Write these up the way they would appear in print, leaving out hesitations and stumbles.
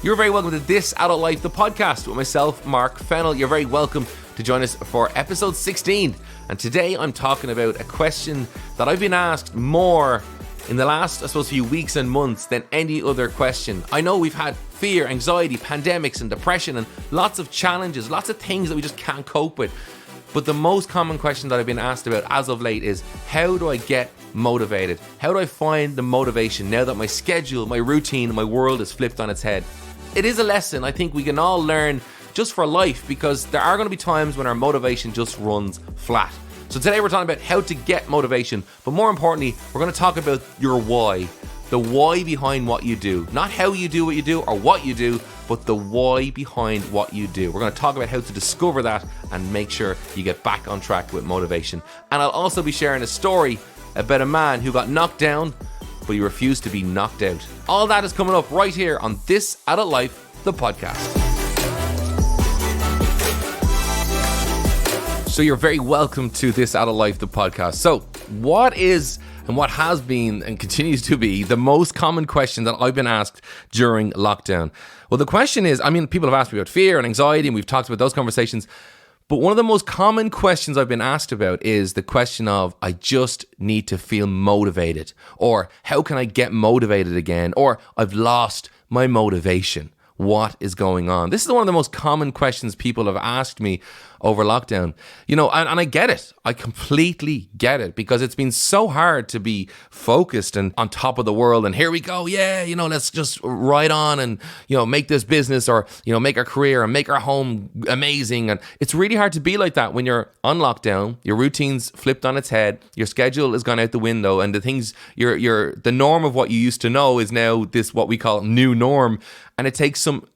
You're very welcome to This Adult Life, the podcast with myself, Mark Fennell. You're very welcome to join us for episode 16. And today I'm talking about a question that I've been asked more in the last, few weeks and months than any other question. I know we've had fear, anxiety, pandemics and depression and lots of challenges, lots of things that we just can't cope with. But the most common question that I've been asked about as of late is, how do I get motivated? How do I find the motivation now that my schedule, my routine, my world is flipped on its head? It is a lesson I think we can all learn just for life, because there are going to be times when our motivation just runs flat. So today we're talking about how to get motivation, but more importantly, we're going to talk about your why. The why behind what you do. Not how you do what you do or what you do, but the why behind what you do. We're going to talk about how to discover that and make sure you get back on track with motivation. And I'll also be sharing a story about a man who got knocked down, but he refused to be knocked out. All that is coming up right here on This Adult Life, the podcast. So you're very welcome to This Adult Life, the podcast. So what is and what has been and continues to be the most common question that I've been asked during lockdown? Well, the question is, people have asked me about fear and anxiety, and we've talked about those conversations. But one of the most common questions I've been asked about is the question of, I just need to feel motivated. Or how can I get motivated again? Or I've lost my motivation. What is going on? This is one of the most common questions people have asked me over lockdown. And I get it. I completely get it, because it's been so hard to be focused and on top of the world. And here we go. Yeah, let's just ride on and, make this business or, make our career and make our home amazing. And it's really hard to be like that when you're on lockdown, your routine's flipped on its head, your schedule has gone out the window, and the things the norm of what you used to know is now this, what we call new norm. And it takes some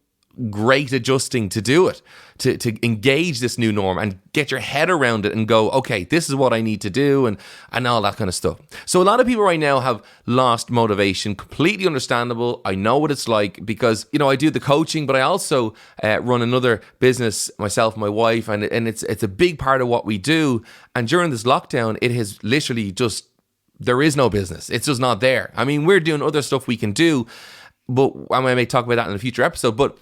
great adjusting to do it, to engage this new norm and get your head around it and go, okay, this is what I need to do, and all that kind of stuff. So a lot of people right now have lost motivation. Completely understandable. I know what it's like, because I do the coaching, but I also run another business myself and my wife, and it's a big part of what we do. And during this lockdown, it has literally just, there is no business. It's just not there. We're doing other stuff we can do, but I may talk about that in a future episode. But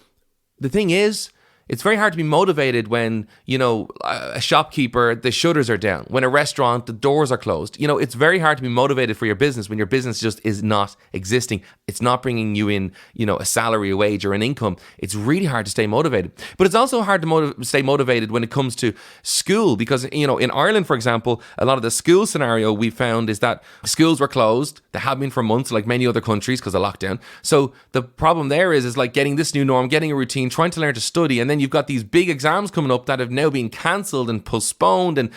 the thing is, it's very hard to be motivated when, a shopkeeper, the shutters are down. When a restaurant, the doors are closed. It's very hard to be motivated for your business when your business just is not existing. It's not bringing you in, a salary, a wage, or an income. It's really hard to stay motivated. But it's also hard to stay motivated when it comes to school, because, in Ireland, for example, a lot of the school scenario we found is that schools were closed. They have been for months, like many other countries, because of lockdown. So the problem there is like getting this new norm, getting a routine, trying to learn to study, and then you've got these big exams coming up that have now been cancelled and postponed, and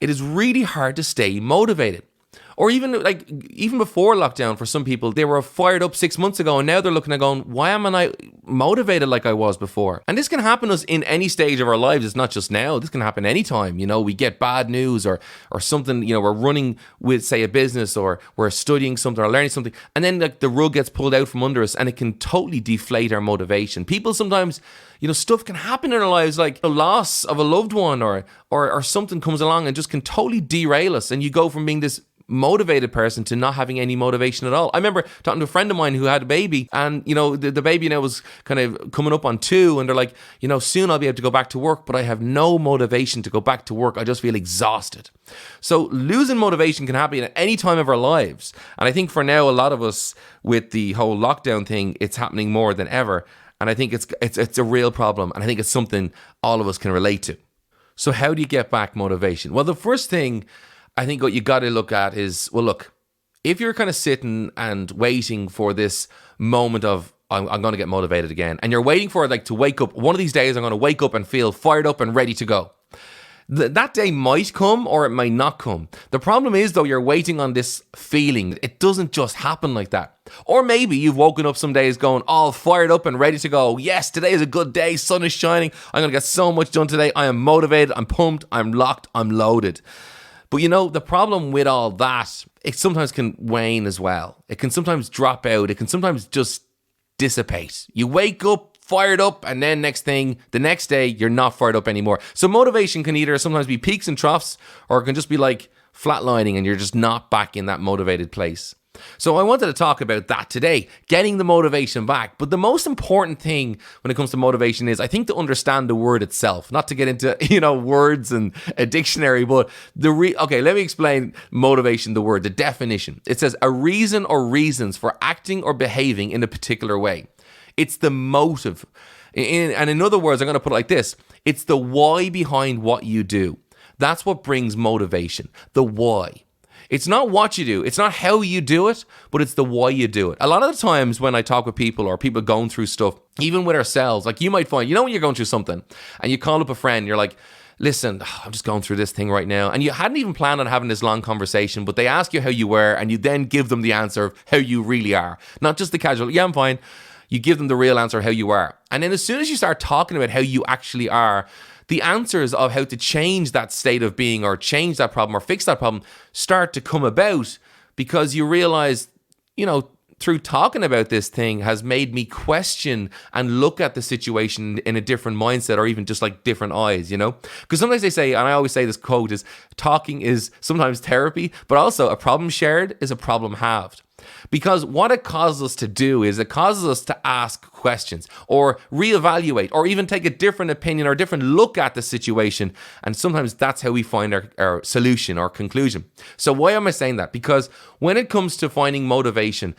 it is really hard to stay motivated. Or even before lockdown, for some people, they were fired up 6 months ago, and now they're looking at going, why am I not motivated like I was before? And this can happen to us in any stage of our lives. It's not just now. This can happen anytime. We get bad news or something, we're running with, say, a business, or we're studying something or learning something, and then the rug gets pulled out from under us, and it can totally deflate our motivation. People sometimes, stuff can happen in our lives, like a loss of a loved one or something comes along and just can totally derail us, and you go from being this motivated person to not having any motivation at all. I remember talking to a friend of mine who had a baby, and the baby now was kind of coming up on 2, and they're like, soon I'll be able to go back to work, but I have no motivation to go back to work. I just feel exhausted. So losing motivation can happen at any time of our lives, and I think for now, a lot of us, with the whole lockdown thing, it's happening more than ever, and I think it's a real problem, and I think it's something all of us can relate to. So how do you get back motivation? Well, the first thing I think what you got to look at is, well, look, if you're kind of sitting and waiting for this moment of, I'm going to get motivated again, and you're waiting for it to wake up, one of these days I'm going to wake up and feel fired up and ready to go. That day might come or it might not come. The problem is, though, you're waiting on this feeling. It doesn't just happen like that. Or maybe you've woken up some days going all fired up and ready to go. Yes, today is a good day. Sun is shining. I'm going to get so much done today. I am motivated. I'm pumped. I'm locked. I'm loaded. But the problem with all that, it sometimes can wane as well. It can sometimes drop out. It can sometimes just dissipate. You wake up fired up, and then the next day, you're not fired up anymore. So motivation can either sometimes be peaks and troughs, or it can just be like flatlining and you're just not back in that motivated place. So I wanted to talk about that today, getting the motivation back. But the most important thing when it comes to motivation is, I think, to understand the word itself, not to get into, words and a dictionary, but okay, let me explain motivation, the word, the definition. It says a reason or reasons for acting or behaving in a particular way. It's the motive. And in other words, I'm going to put it like this. It's the why behind what you do. That's what brings motivation, the why. It's not what you do. It's not how you do it, but it's the why you do it. A lot of the times when I talk with people or people going through stuff, even with ourselves, like you might find, when you're going through something and you call up a friend, you're like, listen, I'm just going through this thing right now. And you hadn't even planned on having this long conversation, but they ask you how you were and you then give them the answer of how you really are. Not just the casual, yeah, I'm fine. You give them the real answer of how you are. And then as soon as you start talking about how you actually are, the answers of how to change that state of being or change that problem or fix that problem start to come about, because you realize, through talking about this thing has made me question and look at the situation in a different mindset, or even just like different eyes, Because sometimes they say, and I always say this quote is, talking is sometimes therapy, but also a problem shared is a problem halved. Because what it causes us to do is it causes us to ask questions or reevaluate or even take a different opinion or a different look at the situation. And sometimes that's how we find our solution or conclusion. So why am I saying that? Because when it comes to finding motivation,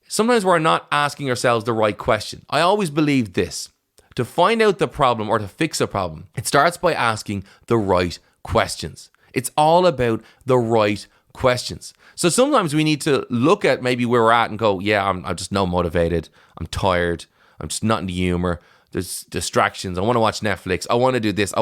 sometimes we're not asking ourselves the right question. I always believe this. To find out the problem or to fix a problem, it starts by asking the right questions. It's all about the right questions. So sometimes we need to look at maybe where we're at and go, yeah, I'm just no motivated. I'm tired. I'm just not in the humor. There's distractions. I want to watch Netflix. I want to do this.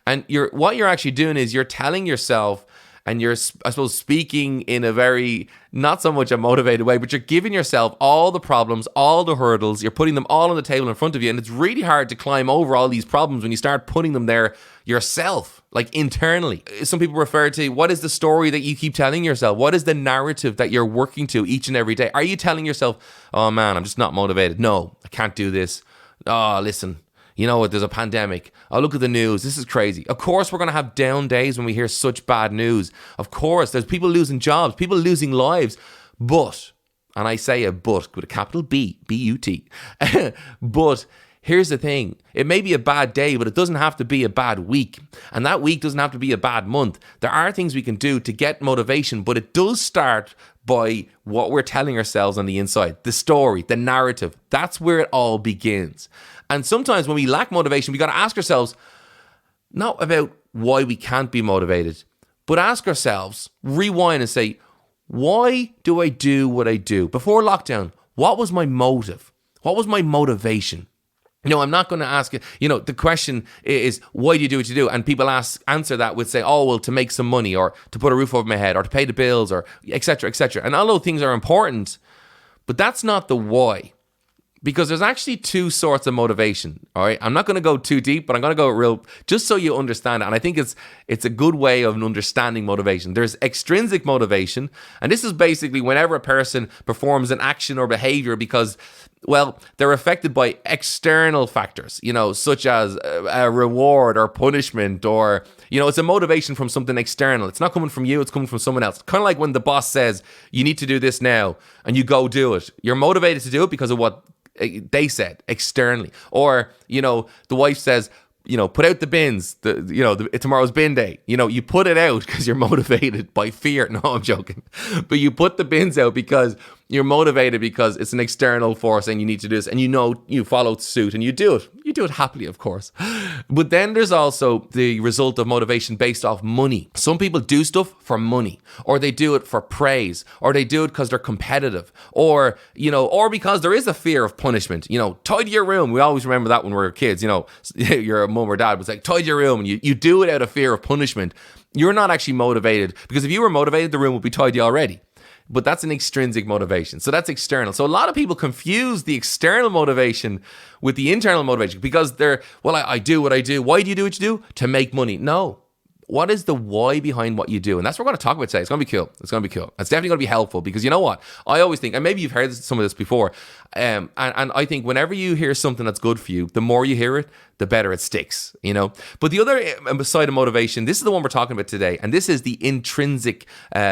And what you're actually doing is you're telling yourself, and you're, I suppose, speaking in a very, not so much a motivated way, but you're giving yourself all the problems, all the hurdles, you're putting them all on the table in front of you. And it's really hard to climb over all these problems when you start putting them there yourself, like internally. Some people refer to, what is the story that you keep telling yourself? What is the narrative that you're working to each and every day? Are you telling yourself, oh man, I'm just not motivated. No, I can't do this. Oh, listen. You know what, there's a pandemic. Oh, look at the news. This is crazy. Of course, we're going to have down days when we hear such bad news. Of course, there's people losing jobs, people losing lives. But, and I say a but with a capital B, B-U-T. But here's the thing. It may be a bad day, but it doesn't have to be a bad week. And that week doesn't have to be a bad month. There are things we can do to get motivation, but it does start by what we're telling ourselves on the inside. The story, the narrative. That's where it all begins. And sometimes when we lack motivation, we got to ask ourselves, not about why we can't be motivated, but ask ourselves, rewind and say, why do I do what I do? Before lockdown, what was my motive? What was my motivation? I'm not going to ask you, the question is, why do you do what you do? And people answer that with say, oh, well, to make some money, or to put a roof over my head, or to pay the bills, or et cetera, et cetera. And all those things are important, but that's not the why. Because there's actually two sorts of motivation, all right? I'm not going to go too deep, but I'm going to go real, just so you understand it. And I think it's a good way of understanding motivation. There's extrinsic motivation, and this is basically whenever a person performs an action or behavior because, well, they're affected by external factors, such as a reward or punishment, or, it's a motivation from something external. It's not coming from you, it's coming from someone else. Kind of like when the boss says, you need to do this now, and you go do it. You're motivated to do it because of what they said externally. Or, the wife says, put out the bins, tomorrow's bin day. You put it out because you're motivated by fear. No, I'm joking. But you put the bins out because you're motivated because it's an external force and you need to do this, and you follow suit and you do it. You do it happily, of course. But then there's also the result of motivation based off money. Some people do stuff for money, or they do it for praise, or they do it because they're competitive, or because there is a fear of punishment. Tidy your room. We always remember that when we were kids. Your mom or dad was like, tidy your room, and you do it out of fear of punishment. You're not actually motivated, because if you were motivated, the room would be tidy already. But that's an extrinsic motivation. So that's external. So a lot of people confuse the external motivation with the internal motivation, because I do what I do. Why do you do what you do? To make money. No. What is the why behind what you do? And that's what we're going to talk about today. It's going to be cool. It's going to be cool. It's definitely going to be helpful because you know what? I always think, and maybe you've heard some of this before, and I think whenever you hear something that's good for you, the more you hear it, the better it sticks, you know? But the other side of motivation, this is the one we're talking about today, and this is the intrinsic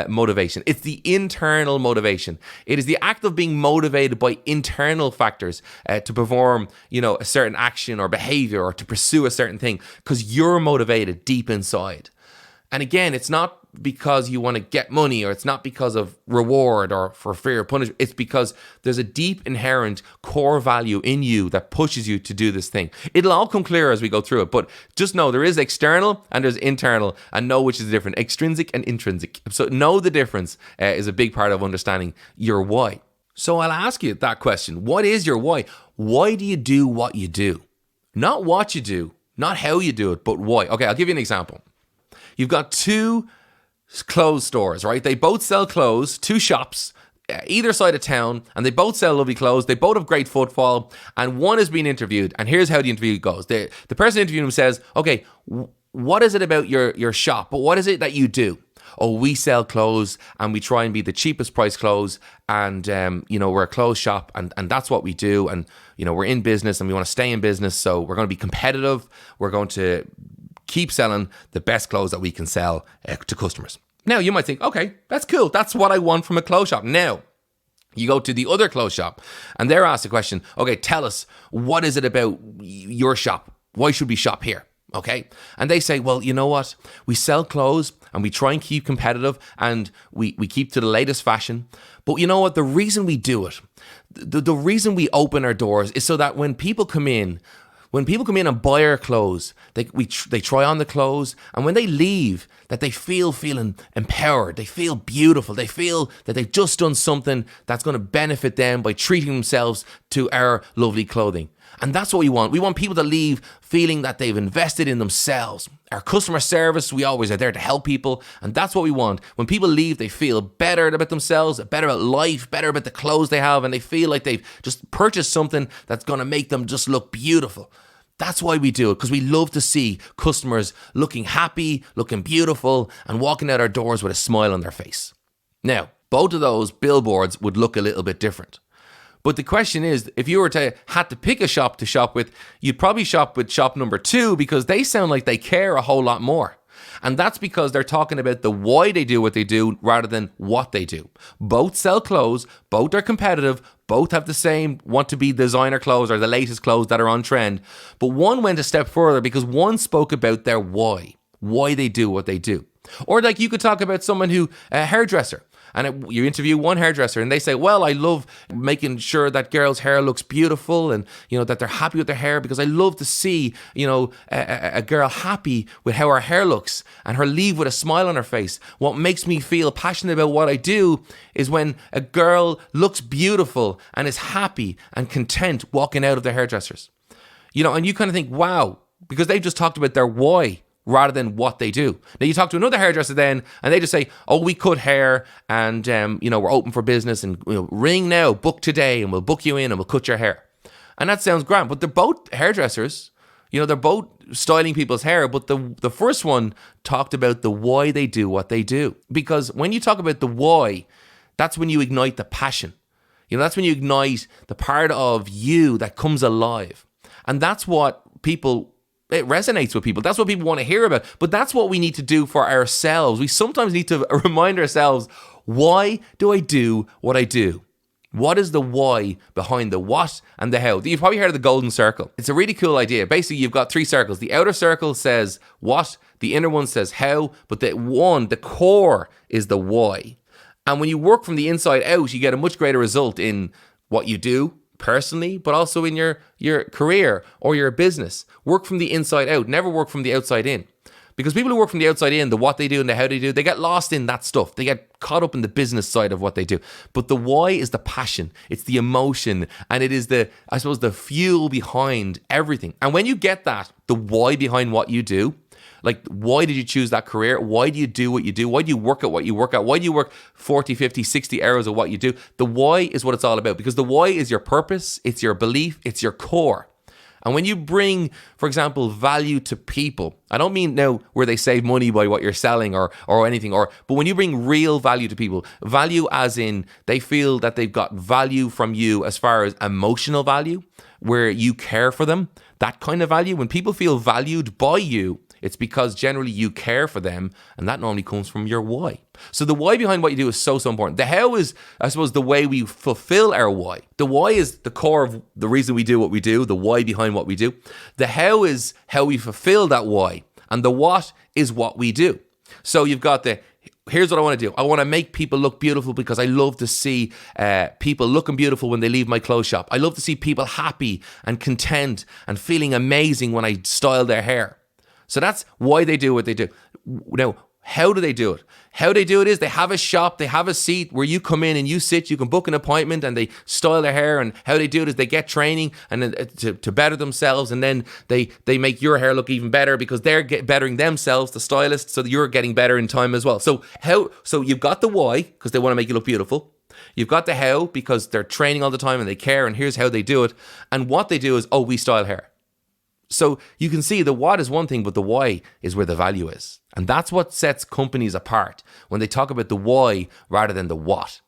motivation. It's the internal motivation. It is the act of being motivated by internal factors to perform, you know, a certain action or behavior or to pursue a certain thing because you're motivated deep inside. And again, it's not because you want to get money or it's not because of reward or for fear of punishment. It's because there's a deep inherent core value in you that pushes you to do this thing. It'll all come clear as we go through it, but just know there is external and there's internal, and know which is different, extrinsic and intrinsic. So know the difference is a big part of understanding your why. So I'll ask you that question. What is your why? Why do you do what you do? Not what you do, not how you do it, but why. Okay, I'll give you an example. You've got two clothes stores, right? They both sell clothes, two shops, either side of town, and they both sell lovely clothes. They both have great footfall, and one is being interviewed, and here's how the interview goes. The person interviewing him says, okay, what is it about your shop? But what is it that you do? Oh, we sell clothes, and we try and be the cheapest price clothes, and you know, we're a clothes shop, and that's what we do, and you know, we're in business, and we want to stay in business, so we're going to be competitive. We're going to keep selling the best clothes that we can sell to customers. Now, you might think, okay, that's cool. That's what I want from a clothes shop. Now, you go to the other clothes shop and they're asked the question, okay, tell us, what is it about your shop? Why should we shop here? Okay. And they say, well, you know what? We sell clothes and we try and keep competitive and we keep to the latest fashion. But you know what? The reason we do it, the reason we open our doors is so that when people come in and buy our clothes, they try on the clothes, and when they leave, that they feeling empowered, they feel beautiful, they feel that they've just done something that's going to benefit them by treating themselves to our lovely clothing. And that's what we want. We want people to leave feeling that they've invested in themselves. Our customer service, we always are there to help people, and that's what we want. When people leave, they feel better about themselves, better about life, better about the clothes they have, and they feel like they've just purchased something that's going to make them just look beautiful. That's why we do it, because we love to see customers looking happy, looking beautiful, and walking out our doors with a smile on their face. Now, both of those billboards would look a little bit different. But the question is, if you had to pick a shop to shop with, you'd probably shop with shop number 2 because they sound like they care a whole lot more. And that's because they're talking about the why they do what they do rather than what they do. Both sell clothes, both are competitive, both have the same want to be designer clothes or the latest clothes that are on trend. But one went a step further because one spoke about their why they do what they do. Or like you could talk about someone who, a hairdresser. And you interview one hairdresser and they say, well, I love making sure that girl's hair looks beautiful and, you know, that they're happy with their hair because I love to see, you know, a girl happy with how her hair looks and her leave with a smile on her face. What makes me feel passionate about what I do is when a girl looks beautiful and is happy and content walking out of the hairdressers. You know, and you kind of think, wow, because they've just talked about their why rather than what they do. Now you talk to another hairdresser then and they just say, oh, we cut hair and you know, we're open for business and you know, ring now, book today and we'll book you in and we'll cut your hair. And that sounds grand, but they're both hairdressers. You know, they're both styling people's hair, but the first one talked about the why they do what they do. Because when you talk about the why, that's when you ignite the passion. You know, that's when you ignite the part of you that comes alive. And that's what it resonates with people. That's what people want to hear about. But that's what we need to do for ourselves. We sometimes need to remind ourselves, why do I do what I do? What is the why behind the what and the how? You've probably heard of the golden circle. It's a really cool idea. Basically, you've got 3 circles. The outer circle says what, the inner one says how, but the core is the why. And when you work from the inside out, you get a much greater result in what you do personally, but also in your career or your business. Work from the inside out, never work from the outside in. Because people who work from the outside in, the what they do and the how they do, they get lost in that stuff. They get caught up in the business side of what they do. But the why is the passion, it's the emotion, and it is the fuel behind everything. And when you get that, the why behind what you do, like, why did you choose that career? Why do you do what you do? Why do you work at what you work at? Why do you work 40, 50, 60 hours of what you do? The why is what it's all about, because the why is your purpose, it's your belief, it's your core. And when you bring, for example, value to people, I don't mean now where they save money by what you're selling or anything, but when you bring real value to people, value as in they feel that they've got value from you as far as emotional value, where you care for them, that kind of value. When people feel valued by you, it's because generally you care for them, and that normally comes from your why. So the why behind what you do is so important. The how is, I suppose, the way we fulfill our why. The why is the core of the reason we do what we do, the why behind what we do. The how is how we fulfill that why, and the what is what we do. So you've got here's what I want to do. I want to make people look beautiful because I love to see people looking beautiful when they leave my clothes shop. I love to see people happy and content and feeling amazing when I style their hair. So that's why they do what they do. Now, how do they do it? How they do it is they have a shop, they have a seat where you come in and you sit, you can book an appointment and they style their hair. And how they do it is they get training and to better themselves, and then they make your hair look even better because they're bettering themselves, the stylist, so that you're getting better in time as well. So you've got the why because they want to make you look beautiful. You've got the how because they're training all the time and they care, and here's how they do it. And what they do is, we style hair. So you can see the what is one thing, but the why is where the value is. And that's what sets companies apart when they talk about the why rather than the what.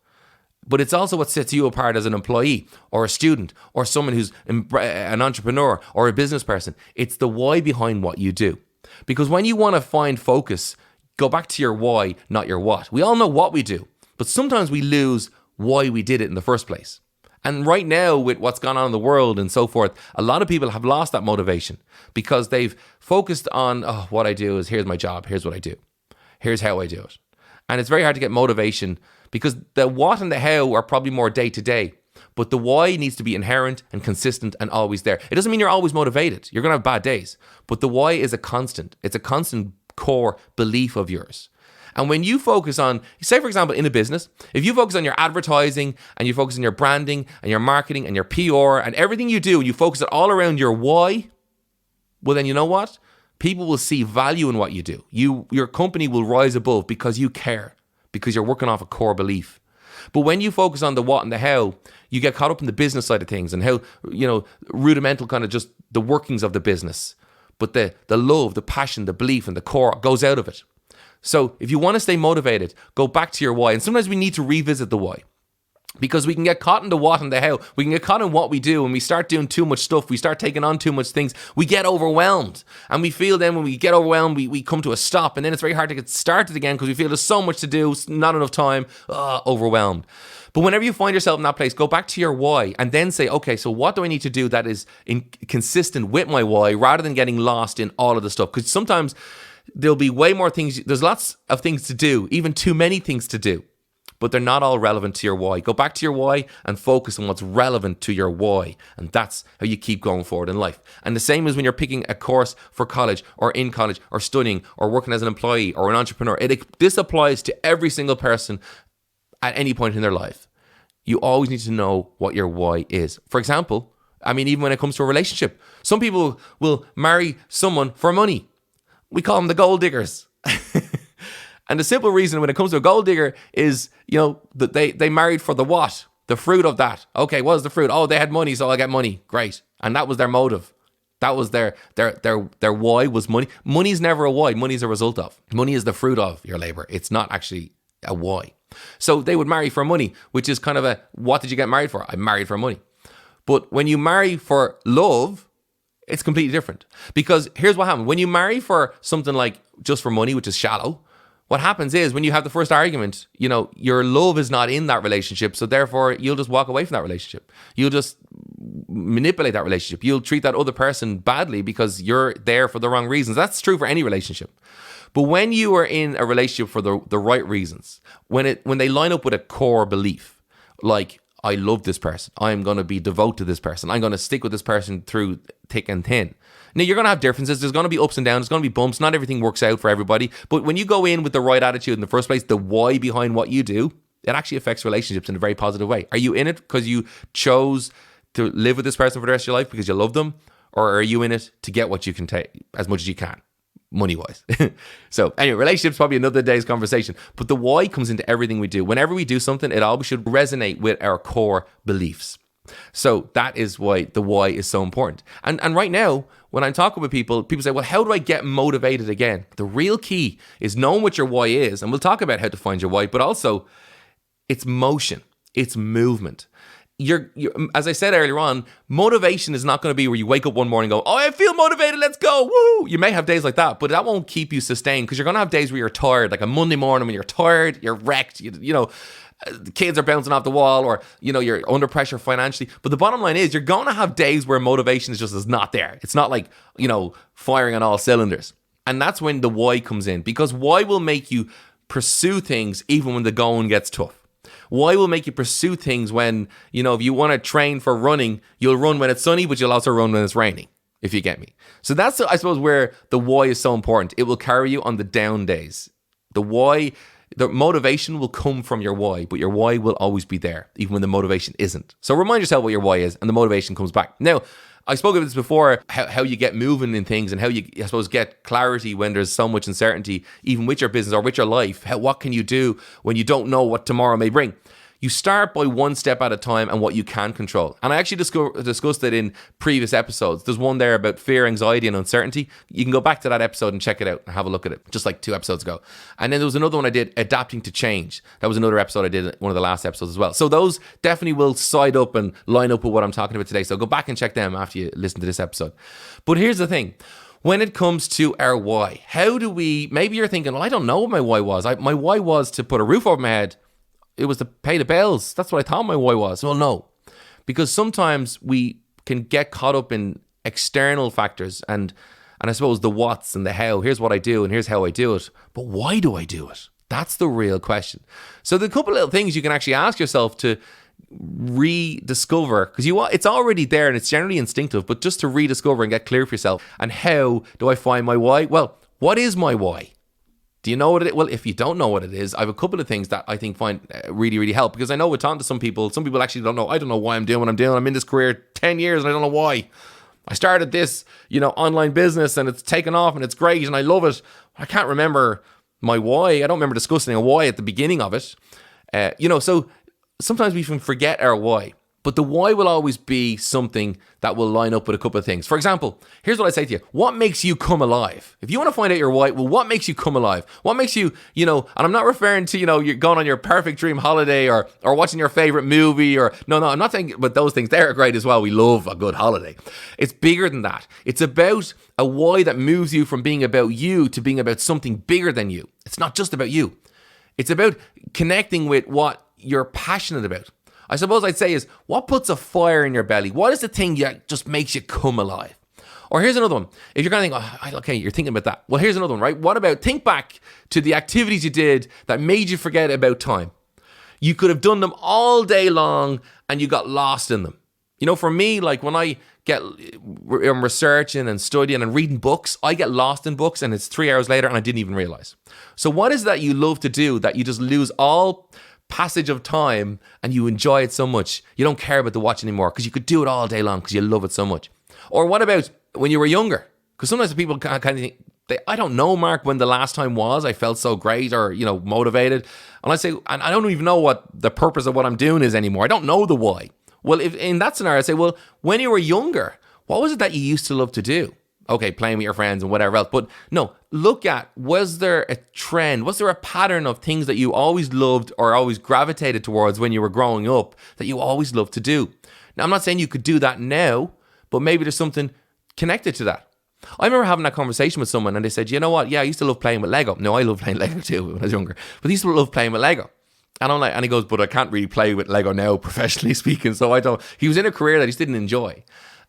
But it's also what sets you apart as an employee or a student or someone who's an entrepreneur or a business person. It's the why behind what you do. Because when you want to find focus, go back to your why, not your what. We all know what we do, but sometimes we lose why we did it in the first place. And right now, with what's gone on in the world and so forth, a lot of people have lost that motivation because they've focused on, what I do is, here's my job, here's what I do, here's how I do it. And it's very hard to get motivation because the what and the how are probably more day to day, but the why needs to be inherent and consistent and always there. It doesn't mean you're always motivated. You're going to have bad days, but the why is a constant. It's a constant core belief of yours. And when you focus on, say for example, in a business, if you focus on your advertising and you focus on your branding and your marketing and your PR and everything you do, and you focus it all around your why, well then you know what? People will see value in what you do. Your company will rise above because you care, because you're working off a core belief. But when you focus on the what and the how, you get caught up in the business side of things and how, rudimental kind of just the workings of the business. But the love, the passion, the belief and the core goes out of it. So if you want to stay motivated, go back to your why. And sometimes we need to revisit the why because we can get caught in the what and the how. We can get caught in what we do, and we start doing too much stuff. We start taking on too much things. We get overwhelmed, and we feel then when we get overwhelmed, we come to a stop, and then it's very hard to get started again because we feel there's so much to do, not enough time, overwhelmed. But whenever you find yourself in that place, go back to your why and then say, okay, so what do I need to do that is consistent with my why rather than getting lost in all of the stuff? Because sometimes there'll be way more things. There's lots of things to do, even too many things to do, but they're not all relevant to your why. Go back to your why and focus on what's relevant to your why. And that's how you keep going forward in life. And the same as when you're picking a course for college or in college or studying or working as an employee or an entrepreneur. This applies to every single person at any point in their life. You always need to know what your why is. For example, even when it comes to a relationship, some people will marry someone for money. We call them the gold diggers. And the simple reason when it comes to a gold digger is, that they married for the what? The fruit of that. Okay, what is the fruit? Oh, they had money, so I get money. Great. And that was their motive. That was their why was money. Money's never a why. Money's a result of. Money is the fruit of your labor. It's not actually a why. So they would marry for money, which is kind of what did you get married for? I married for money. But when you marry for love, it's completely different. Because here's what happens. When you marry for something like just for money, which is shallow, what happens is when you have the first argument, your love is not in that relationship. So therefore, you'll just walk away from that relationship. You'll just manipulate that relationship. You'll treat that other person badly because you're there for the wrong reasons. That's true for any relationship. But when you are in a relationship for the right reasons, when they line up with a core belief, like, I love this person. I'm going to be devoted to this person. I'm going to stick with this person through thick and thin. Now, you're going to have differences. There's going to be ups and downs. There's going to be bumps. Not everything works out for everybody. But when you go in with the right attitude in the first place, the why behind what you do, it actually affects relationships in a very positive way. Are you in it because you chose to live with this person for the rest of your life because you love them? Or are you in it to get what you can take as much as you can? Money-wise. So anyway, relationships probably another day's conversation. But the why comes into everything we do. Whenever we do something, it always should resonate with our core beliefs. So that is why the why is so important. And right now, when I'm talking with people, people say, well, how do I get motivated again? The real key is knowing what your why is. And we'll talk about how to find your why, but also it's motion, it's movement. You're, as I said earlier on, motivation is not going to be where you wake up one morning and go, oh, I feel motivated, let's go, woo. You may have days like that, but that won't keep you sustained, because you're going to have days where you're tired, like a Monday morning when you're tired, you're wrecked, you know, the kids are bouncing off the wall, or, you know, you're under pressure financially. But the bottom line is you're going to have days where motivation is not there. It's not like, you know, firing on all cylinders. And that's when the why comes in, because why will make you pursue things even when the going gets tough. Why will make you pursue things when, you know, if you want to train for running, you'll run when it's sunny, but you'll also run when it's raining, if you get me. So that's, I suppose, where the why is so important. It will carry you on the down days. The why, the motivation will come from your why, but your why will always be there, even when the motivation isn't. So remind yourself what your why is, and the motivation comes back. Now, I spoke of this before, how you get moving in things, and how you, I suppose, get clarity when there's so much uncertainty, even with your business or with your life. What can you do when you don't know what tomorrow may bring? You start by one step at a time and what you can control. And I actually discussed it in previous episodes. There's one there about fear, anxiety, and uncertainty. You can go back to that episode and check it out and have a look at it, just like 2 episodes ago. And then there was another one I did, adapting to change. That was another episode I did, one of the last episodes as well. So those definitely will side up and line up with what I'm talking about today. So go back and check them after you listen to this episode. But here's the thing. When it comes to our why, how do we, maybe you're thinking, well, I don't know what my why was. My why was to put a roof over my head. It was to pay the bills. That's what I thought my why was. Well, no. Because sometimes we can get caught up in external factors and I suppose the what's and the how. Here's what I do and here's how I do it. But why do I do it? That's the real question. So the couple of little things you can actually ask yourself to rediscover, because it's already there and it's generally instinctive, but just to rediscover and get clear for yourself. And how do I find my why? Well, what is my why? Do you know what it is? Well, if you don't know what it is, I have a couple of things that I think find really, really help, because I know we're talking to some people actually don't know. I don't know why I'm doing what I'm doing. I'm in this career 10 years and I don't know why. I started this, you know, online business and it's taken off and it's great and I love it. I can't remember my why. I don't remember discussing a why at the beginning of it. You know, so sometimes we can forget our why. But the why will always be something that will line up with a couple of things. For example, here's what I say to you. What makes you come alive? If you want to find out your why, well, what makes you come alive? What makes you, you know, and I'm not referring to, you know, you're going on your perfect dream holiday or watching your favorite movie or, no, I'm not saying, but those things, they're great as well. We love a good holiday. It's bigger than that. It's about a why that moves you from being about you to being about something bigger than you. It's not just about you. It's about connecting with what you're passionate about. I suppose I'd say is, what puts a fire in your belly? What is the thing that just makes you come alive? Or here's another one. If you're going to think, okay, you're thinking about that. Well, here's another one, right? What about, think back to the activities you did that made you forget about time. You could have done them all day long and you got lost in them. You know, for me, like when I'm researching and studying and reading books, I get lost in books and it's 3 hours later and I didn't even realize. So what is that you love to do that you just lose all passage of time and you enjoy it so much you don't care about the watch anymore because you could do it all day long because you love it so much? Or what about when you were younger? Because sometimes people kind of think, I don't know, Mark, when the last time was I felt so great or, you know, motivated. And I say, and I don't even know what the purpose of what I'm doing is anymore. I don't know the why. Well, if in that scenario, I say, well, when you were younger, what was it that you used to love to do? Okay, playing with your friends and whatever else. But no, look at, was there a trend? Was there a pattern of things that you always loved or always gravitated towards when you were growing up that you always loved to do? Now, I'm not saying you could do that now, but maybe there's something connected to that. I remember having that conversation with someone and they said, you know what? Yeah, I used to love playing with Lego. No, I love playing Lego too when I was younger. But I used to love playing with Lego. And I'm like, and he goes, but I can't really play with Lego now, professionally speaking. So I don't, he was in a career that he just didn't enjoy.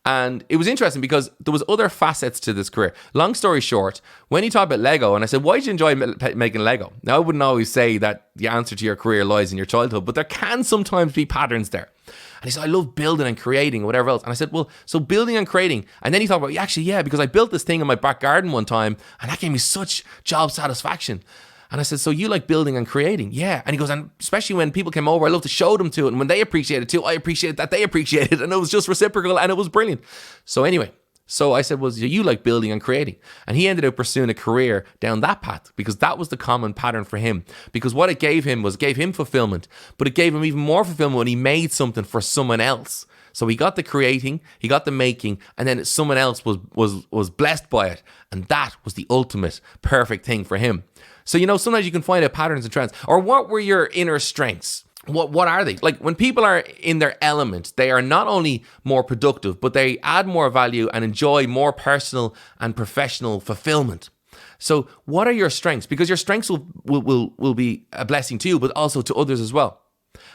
And it was interesting because there was other facets to this career. Long story short, when he talked about Lego, and I said, why did you enjoy making Lego? Now, I wouldn't always say that the answer to your career lies in your childhood, but there can sometimes be patterns there. And he said, I love building and creating, whatever else. And I said, well, so building and creating. And then he thought about, actually, yeah, because I built this thing in my back garden one time, and that gave me such job satisfaction. And I said, so you like building and creating? Yeah. And he goes, and especially when people came over, I love to show them to it. And when they appreciate it too, I appreciate that they appreciate it. And it was just reciprocal and it was brilliant. So anyway, so I said, well, you like building and creating. And he ended up pursuing a career down that path because that was the common pattern for him. Because what it gave him was, it gave him fulfillment, but it gave him even more fulfillment when he made something for someone else. So he got the creating, he got the making, and then someone else was blessed by it. And that was the ultimate perfect thing for him. So, sometimes you can find out patterns and trends. Or what were your inner strengths? What are they? Like when people are in their element, they are not only more productive, but they add more value and enjoy more personal and professional fulfillment. So what are your strengths? Because your strengths will be a blessing to you, but also to others as well.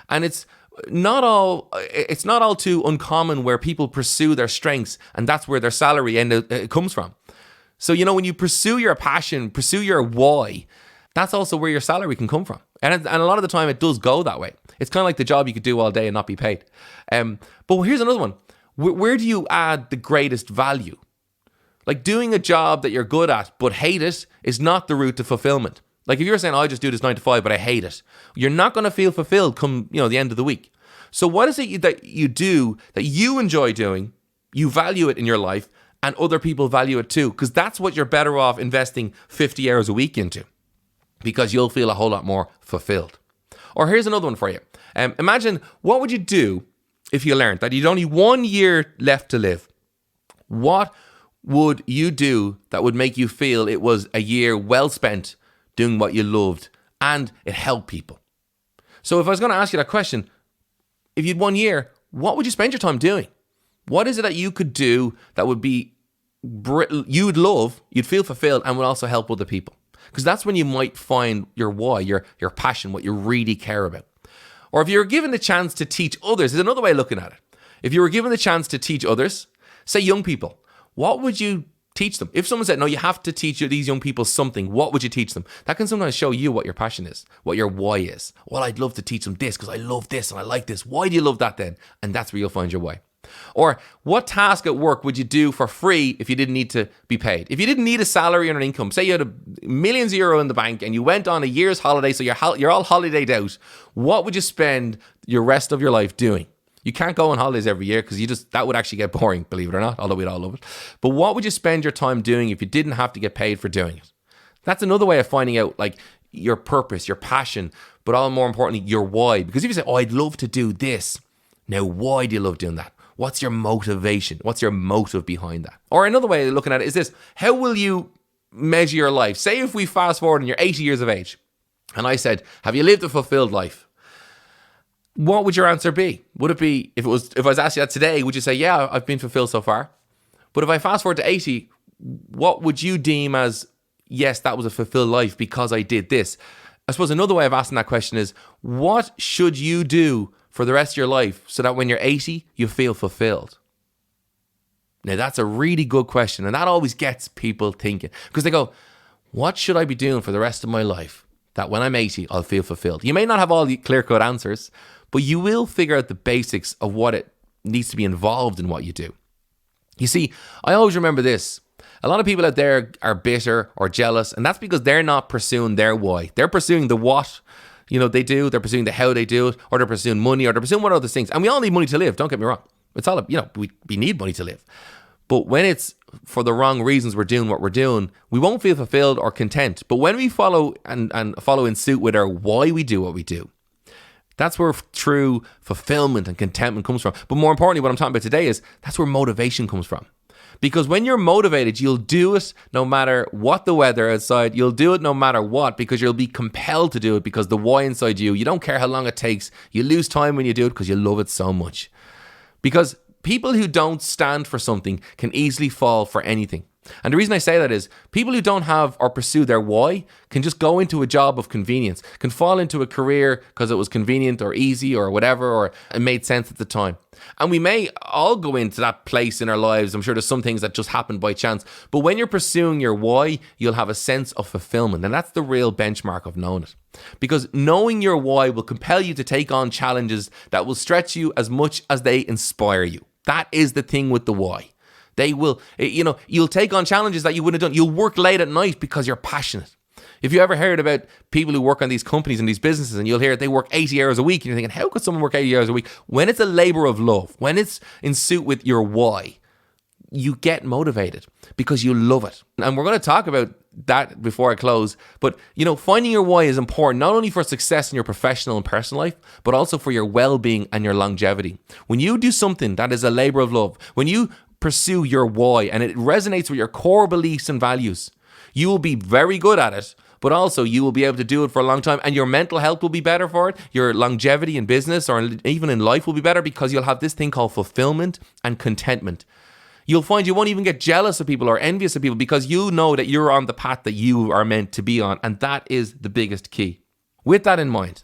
And it's not all too uncommon where people pursue their strengths and that's where their salary comes from. So, when you pursue your passion, pursue your why, that's also where your salary can come from. And a lot of the time it does go that way. It's kind of like the job you could do all day and not be paid. But here's another one. Where do you add the greatest value? Like doing a job that you're good at but hate it is not the route to fulfillment. Like if you're saying, I just do this 9 to 5, but I hate it, you're not going to feel fulfilled come, the end of the week. So what is it that you do that you enjoy doing, you value it in your life, and other people value it too? Because that's what you're better off investing 50 hours a week into, because you'll feel a whole lot more fulfilled. Or here's another one for you. Imagine, what would you do if you learned that you'd only 1 year left to live? What would you do that would make you feel it was a year well spent doing what you loved and it helped people? So if I was going to ask you that question, if you'd 1 year, what would you spend your time doing? What is it that you could do that would be you'd love, you'd feel fulfilled, and would also help other people? Because that's when you might find your why, your passion, what you really care about. Or if you were given the chance to teach others, is another way of looking at it. If you were given the chance to teach others, say young people, what would you teach them? If someone said, no, you have to teach these young people something, what would you teach them? That can sometimes show you what your passion is, what your why is. Well, I'd love to teach them this because I love this and I like this. Why do you love that then? And that's where you'll find your why. Or what task at work would you do for free if you didn't need to be paid? If you didn't need a salary or an income, say you had millions of euro in the bank and you went on a year's holiday, so you're all holidayed out, what would you spend your rest of your life doing? You can't go on holidays every year because that would actually get boring, believe it or not, although we'd all love it. But what would you spend your time doing if you didn't have to get paid for doing it? That's another way of finding out like your purpose, your passion, but all more importantly, your why. Because if you say, oh, I'd love to do this. Now, why do you love doing that? What's your motivation? What's your motive behind that? Or another way of looking at it is this. How will you measure your life? Say if we fast forward and you're 80 years of age and I said, have you lived a fulfilled life? What would your answer be? Would it be, if I was asked you that today, would you say, yeah, I've been fulfilled so far? But if I fast forward to 80, what would you deem as, yes, that was a fulfilled life because I did this? I suppose another way of asking that question is, what should you do for the rest of your life so that when you're 80, you feel fulfilled? Now, that's a really good question. And that always gets people thinking, because they go, what should I be doing for the rest of my life that when I'm 80, I'll feel fulfilled? You may not have all the clear-cut answers, but you will figure out the basics of what it needs to be involved in what you do. You see, I always remember this. A lot of people out there are bitter or jealous, and that's because they're not pursuing their why. They're pursuing the what they do. They're pursuing the how they do it, or they're pursuing money, or they're pursuing one of those things. And we all need money to live. Don't get me wrong. It's all, we need money to live. But when it's for the wrong reasons we're doing what we're doing, we won't feel fulfilled or content. But when we follow and follow in suit with our why we do what we do, that's where true fulfillment and contentment comes from. But more importantly, what I'm talking about today is that's where motivation comes from. Because when you're motivated, you'll do it no matter what the weather outside. You'll do it no matter what, because you'll be compelled to do it because the why inside you don't care how long it takes. You lose time when you do it because you love it so much. Because people who don't stand for something can easily fall for anything. And the reason I say that is people who don't have or pursue their why can just go into a job of convenience, can fall into a career because it was convenient or easy or whatever, or it made sense at the time. And we may all go into that place in our lives. I'm sure there's some things that just happen by chance. But when you're pursuing your why, you'll have a sense of fulfillment. And that's the real benchmark of knowing it. Because knowing your why will compel you to take on challenges that will stretch you as much as they inspire you. That is the thing with the why. They will, you'll take on challenges that you wouldn't have done. You'll work late at night because you're passionate. If you ever heard about people who work on these companies and these businesses, and you'll hear they work 80 hours a week, and you're thinking, how could someone work 80 hours a week? When it's a labor of love, when it's in suit with your why, you get motivated because you love it. And we're going to talk about that before I close. But, finding your why is important, not only for success in your professional and personal life, but also for your well-being and your longevity. When you do something that is a labor of love, when you pursue your why and it resonates with your core beliefs and values, you will be very good at it, but also you will be able to do it for a long time, and your mental health will be better for it. Your longevity in business or even in life will be better because you'll have this thing called fulfillment and contentment. You'll find you won't even get jealous of people or envious of people because you know that you're on the path that you are meant to be on. And that is the biggest key. With that in mind,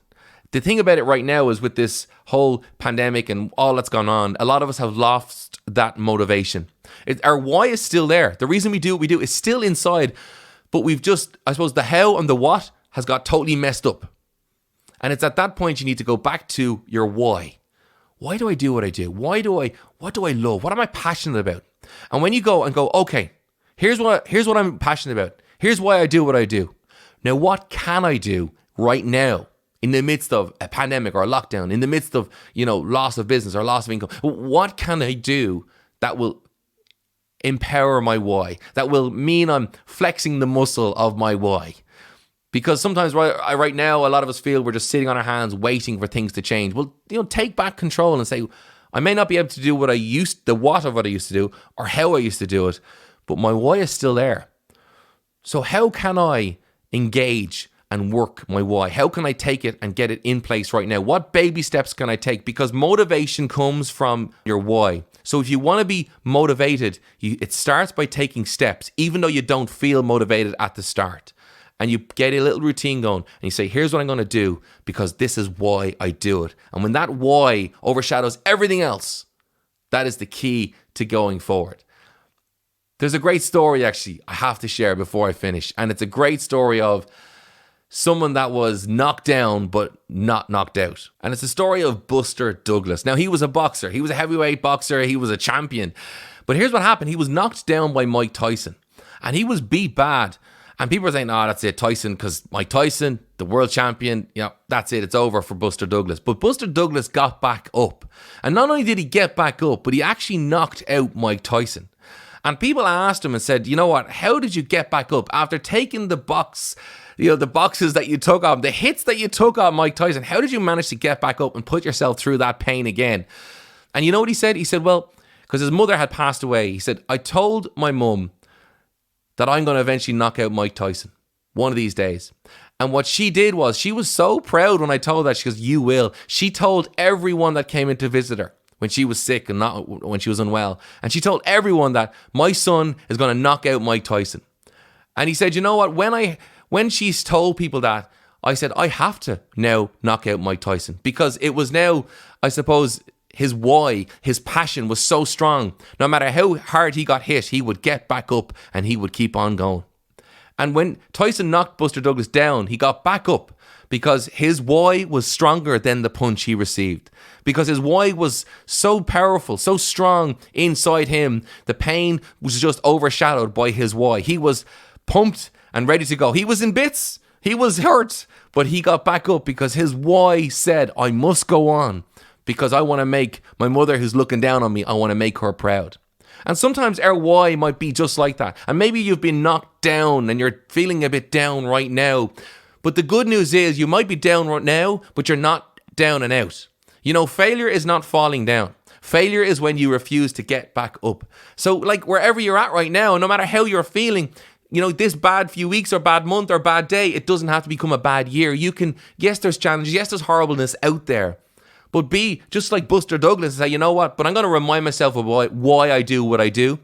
the thing about it right now is with this whole pandemic and all that's gone on, a lot of us have lost that motivation. Our why is still there. The reason we do what we do is still inside, but we've just, I suppose, the how and the what has got totally messed up. And it's at that point you need to go back to your why. Why do I do what I do? What do I love? What am I passionate about? And when you go, okay, here's what I'm passionate about. Here's why I do what I do. Now, what can I do right now in the midst of a pandemic or a lockdown, in the midst of, loss of business or loss of income? What can I do that will empower my why? That will mean I'm flexing the muscle of my why? Because sometimes right now, a lot of us feel we're just sitting on our hands waiting for things to change. Well, take back control and say, I may not be able to do what I used to do or how I used to do it, but my why is still there. So how can I engage and work my why? How can I take it and get it in place right now? What baby steps can I take? Because motivation comes from your why. So if you want to be motivated, it starts by taking steps, even though you don't feel motivated at the start. And you get a little routine going and you say, here's what I'm going to do because this is why I do it. And when that why overshadows everything else, that is the key to going forward. There's a great story actually I have to share before I finish. And it's a great story of someone that was knocked down but not knocked out. And it's the story of Buster Douglas. Now, he was a boxer. He was a heavyweight boxer. He was a champion. But here's what happened. He was knocked down by Mike Tyson. And he was beat bad. And people are saying, that's it, Tyson, because Mike Tyson, the world champion, that's it, it's over for Buster Douglas. But Buster Douglas got back up. And not only did he get back up, but he actually knocked out Mike Tyson. And people asked him and said, you know what, how did you get back up? After taking the boxes that you took on, the hits that you took on Mike Tyson, how did you manage to get back up and put yourself through that pain again? And you know what he said? He said, well, because his mother had passed away, he said, I told my mum that I'm going to eventually knock out Mike Tyson one of these days. And what she did was, she was so proud when I told that. She goes, you will. She told everyone that came in to visit her when she was sick and not when she was unwell. And she told everyone that my son is going to knock out Mike Tyson. And he said, you know what? When she's told people that, I said, I have to now knock out Mike Tyson. Because it was now, I suppose, his why, his passion was so strong. No matter how hard he got hit, he would get back up and he would keep on going. And when Tyson knocked Buster Douglas down, he got back up because his why was stronger than the punch he received. Because his why was so powerful, so strong inside him, the pain was just overshadowed by his why. He was pumped and ready to go. He was in bits. He was hurt, but he got back up because his why said, I must go on. Because I want to make my mother who's looking down on me, I want to make her proud. And sometimes our why might be just like that. And maybe you've been knocked down and you're feeling a bit down right now. But the good news is you might be down right now, but you're not down and out. Failure is not falling down. Failure is when you refuse to get back up. So wherever you're at right now, no matter how you're feeling, this bad few weeks or bad month or bad day, it doesn't have to become a bad year. Yes, there's challenges. Yes, there's horribleness out there. But be just like Buster Douglas and say, you know what? But I'm going to remind myself of why I do what I do.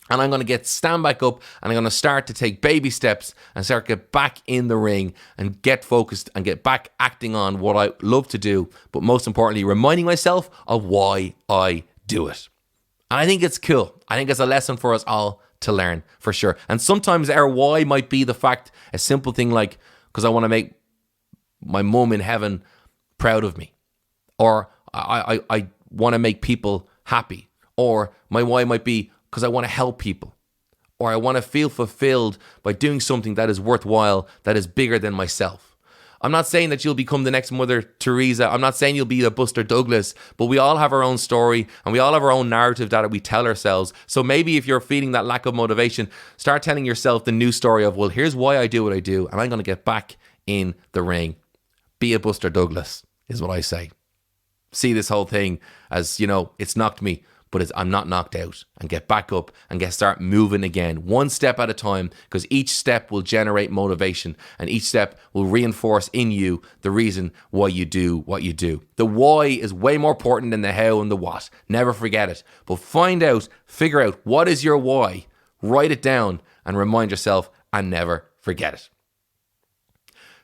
And I'm going to stand back up and I'm going to start to take baby steps and start to get back in the ring and get focused and get back acting on what I love to do. But most importantly, reminding myself of why I do it. And I think it's cool. I think it's a lesson for us all to learn for sure. And sometimes our why might be the fact, a simple thing like, because I want to make my mum in heaven proud of me. Or I want to make people happy. Or my why might be because I want to help people. Or I want to feel fulfilled by doing something that is worthwhile, that is bigger than myself. I'm not saying that you'll become the next Mother Teresa. I'm not saying you'll be a Buster Douglas, but we all have our own story and we all have our own narrative that we tell ourselves. So maybe if you're feeling that lack of motivation, start telling yourself the new story of, well, here's why I do what I do, and I'm going to get back in the ring. Be a Buster Douglas is what I say. See this whole thing as, it's knocked me, but I'm not knocked out, and get back up and start moving again, one step at a time, because each step will generate motivation and each step will reinforce in you the reason why you do what you do. The why is way more important than the how and the what. Never forget it. But figure out what is your why, write it down and remind yourself and never forget it.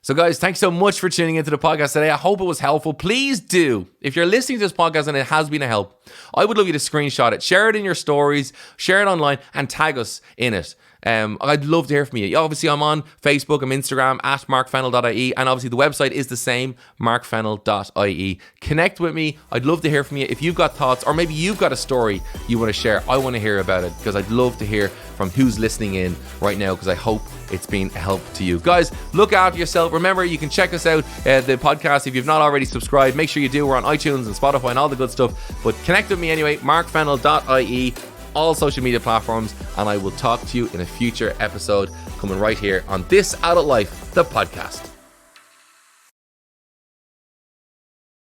So guys, thanks so much for tuning into the podcast today. I hope it was helpful. Please do, if you're listening to this podcast and it has been a help, I would love you to screenshot it, share it in your stories, share it online, and tag us in it. I'd love to hear from you. Obviously, I'm on Facebook, I'm Instagram, @markfennell.ie, and obviously the website is the same, markfennell.ie. Connect with me. I'd love to hear from you. If you've got thoughts, or maybe you've got a story you want to share, I want to hear about it, because I'd love to hear from who's listening in right now, because I hope it's been a help to you. Guys, look after yourself. Remember, you can check us out, the podcast, if you've not already subscribed. Make sure you do. We're on iTunes and Spotify and all the good stuff. But connect with me anyway, markfennell.ie, all social media platforms, and I will talk to you in a future episode coming right here on This Adult Life, the podcast.